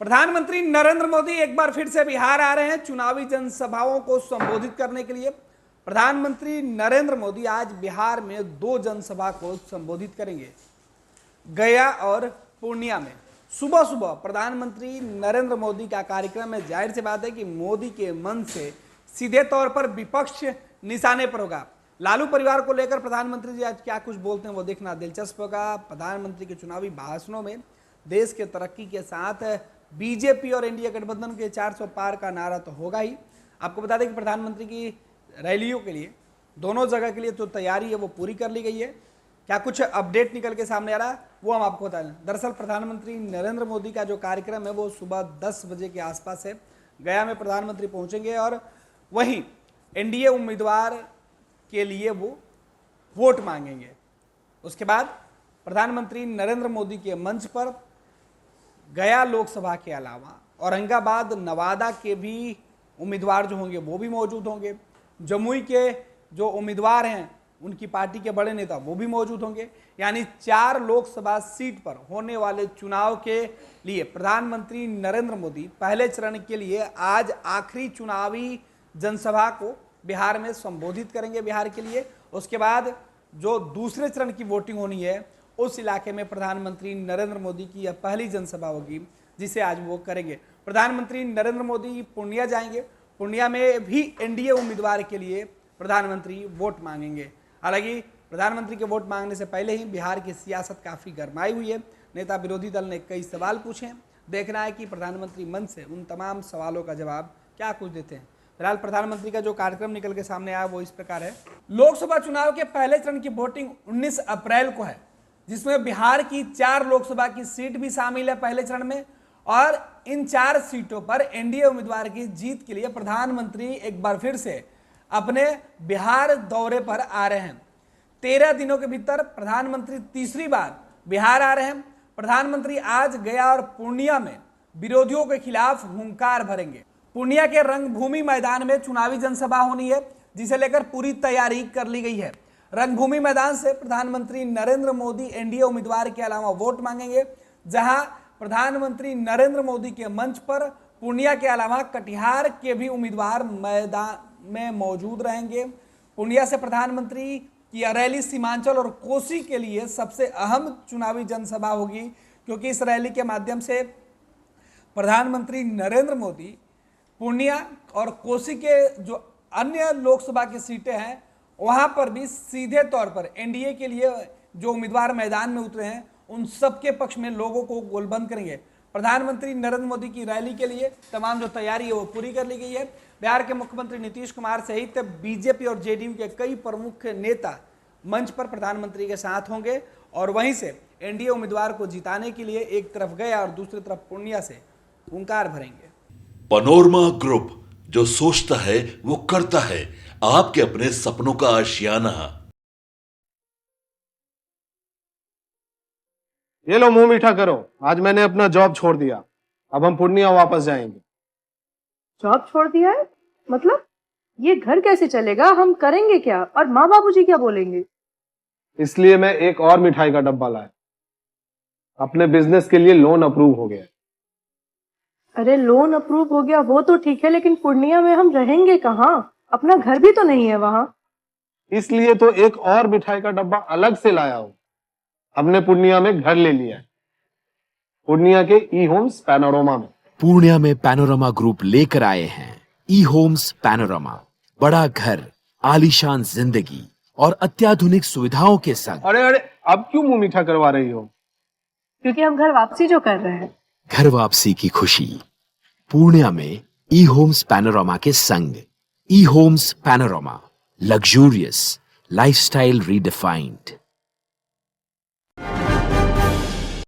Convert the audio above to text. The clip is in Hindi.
प्रधानमंत्री नरेंद्र मोदी एक बार फिर से बिहार आ रहे हैं चुनावी जनसभाओं को संबोधित करने के लिए। प्रधानमंत्री नरेंद्र मोदी आज बिहार में 2 जनसभा को संबोधित करेंगे, गया और पूर्णिया में। सुबह सुबह प्रधानमंत्री नरेंद्र मोदी का कार्यक्रम है। जाहिर सी बात है कि मोदी के मन से सीधे तौर पर विपक्ष निशाने पर होगा। लालू परिवार को लेकर प्रधानमंत्री जी आज क्या कुछ बोलते हैं वो देखना दिलचस्प होगा। प्रधानमंत्री के चुनावी भाषणों में देश के तरक्की के साथ बीजेपी और एनडीए गठबंधन के 400 पार का नारा तो होगा ही। आपको बता दें कि प्रधानमंत्री की रैलियों के लिए दोनों जगह के लिए जो तैयारी है वो पूरी कर ली गई है। क्या कुछ अपडेट निकल के सामने आ रहा है वो हम आपको बता दें। दरअसल प्रधानमंत्री नरेंद्र मोदी का जो कार्यक्रम है वो सुबह 10 बजे के आसपास है। गया में प्रधानमंत्री पहुंचेंगे और वहीं एनडीए उम्मीदवार के लिए वो वोट मांगेंगे। उसके बाद प्रधानमंत्री नरेंद्र मोदी के मंच पर गया लोकसभा के अलावा औरंगाबाद, नवादा के भी उम्मीदवार जो होंगे वो भी मौजूद होंगे। जमुई के जो उम्मीदवार हैं उनकी पार्टी के बड़े नेता वो भी मौजूद होंगे। यानी 4 लोकसभा सीट पर होने वाले चुनाव के लिए प्रधानमंत्री नरेंद्र मोदी पहले चरण के लिए आज आखिरी चुनावी जनसभा को बिहार में संबोधित करेंगे बिहार के लिए। उसके बाद जो दूसरे चरण की वोटिंग होनी है उस इलाके में प्रधानमंत्री नरेंद्र मोदी की यह पहली जनसभा होगी जिसे आज वो करेंगे। प्रधानमंत्री नरेंद्र मोदी पूर्णिया जाएंगे। पूर्णिया में भी एनडीए उम्मीदवार के लिए प्रधानमंत्री वोट मांगेंगे। हालांकि प्रधानमंत्री के वोट मांगने से पहले ही बिहार की सियासत काफ़ी गरमाई हुई है। नेता विरोधी दल ने कई सवाल पूछे हैं। देखना है कि प्रधानमंत्री मन से उन तमाम सवालों का जवाब क्या कुछ देते हैं। फिलहाल प्रधानमंत्री का जो कार्यक्रम निकल के सामने आया वो इस प्रकार है। लोकसभा चुनाव के पहले चरण की वोटिंग 19 अप्रैल को है, जिसमें बिहार की 4 लोकसभा की सीट भी शामिल है पहले चरण में। और इन 4 सीटों पर एनडीए उम्मीदवार की जीत के लिए प्रधानमंत्री एक बार फिर से अपने बिहार दौरे पर आ रहे हैं। 13 दिनों के भीतर प्रधानमंत्री तीसरी बार बिहार आ रहे हैं। प्रधानमंत्री आज गया और पूर्णिया में विरोधियों के खिलाफ हुंकार भरेंगे। पूर्णिया के रंगभूमि मैदान में चुनावी जनसभा होनी है, जिसे लेकर पूरी तैयारी कर ली गई है। रंगभूमि मैदान से प्रधानमंत्री नरेंद्र मोदी एनडीए उम्मीदवार के अलावा वोट मांगेंगे, जहां प्रधानमंत्री नरेंद्र मोदी के मंच पर पूर्णिया के अलावा कटिहार के भी उम्मीदवार मैदान में मौजूद रहेंगे। पूर्णिया से प्रधानमंत्री की रैली सीमांचल और कोसी के लिए सबसे अहम चुनावी जनसभा होगी, क्योंकि इस रैली के माध्यम से प्रधानमंत्री नरेंद्र मोदी पूर्णिया और कोसी के जो अन्य लोकसभा की सीटें हैं वहां पर भी सीधे तौर पर एनडीए के लिए जो उम्मीदवार मैदान में उतरे हैं उन सबके पक्ष में लोगों को गोलबंद करेंगे। प्रधानमंत्री नरेंद्र मोदी की रैली के लिए तमाम जो तैयारी है वो पूरी कर ली गई है। बिहार के मुख्यमंत्री नीतीश कुमार सहित बीजेपी और जेडीयू के कई प्रमुख नेता मंच पर प्रधानमंत्री के साथ होंगे और वहीं से एनडीए उम्मीदवार को जिताने के लिए एक तरफ गया और दूसरी तरफ पूर्णिया से हुंकार भरेंगे। पैनोरमा ग्रुप, जो सोचता है वो करता है। आपके अपने सपनों का आशियाना। ये लो, मुंह मीठा करो। आज मैंने अपना जॉब छोड़ दिया। अब हम पूर्णिया वापस जाएंगे। जॉब छोड़ दिया है? मतलब ये घर कैसे चलेगा? हम करेंगे क्या? और माँ बाबूजी क्या बोलेंगे? इसलिए मैं एक और मिठाई का डब्बा लाया। अपने बिजनेस के लिए लोन अप्रूव हो गया। अरे लोन अप्रूव हो गया वो तो ठीक है, लेकिन पूर्णिया में हम रहेंगे कहाँ? अपना घर भी तो नहीं है वहां। इसलिए तो एक और मिठाई का डब्बा अलग से लाया हूं। हमने पूर्णिया में घर ले लिया है, पूर्णिया के ई होम्स पैनोरमा में। पूर्णिया में पैनोरमा ग्रुप लेकर आए हैं ई होम्स पैनोरमा। बड़ा घर, आलीशान जिंदगी और अत्याधुनिक सुविधाओं के संग। अरे अब क्यों मुंह मीठा करवा रही हो? क्योंकि हम घर वापसी जो कर रहे हैं। घर वापसी की खुशी पूर्णिया में ई होम्स पैनोरमा के संग। E homes panorama, luxurious lifestyle redefined.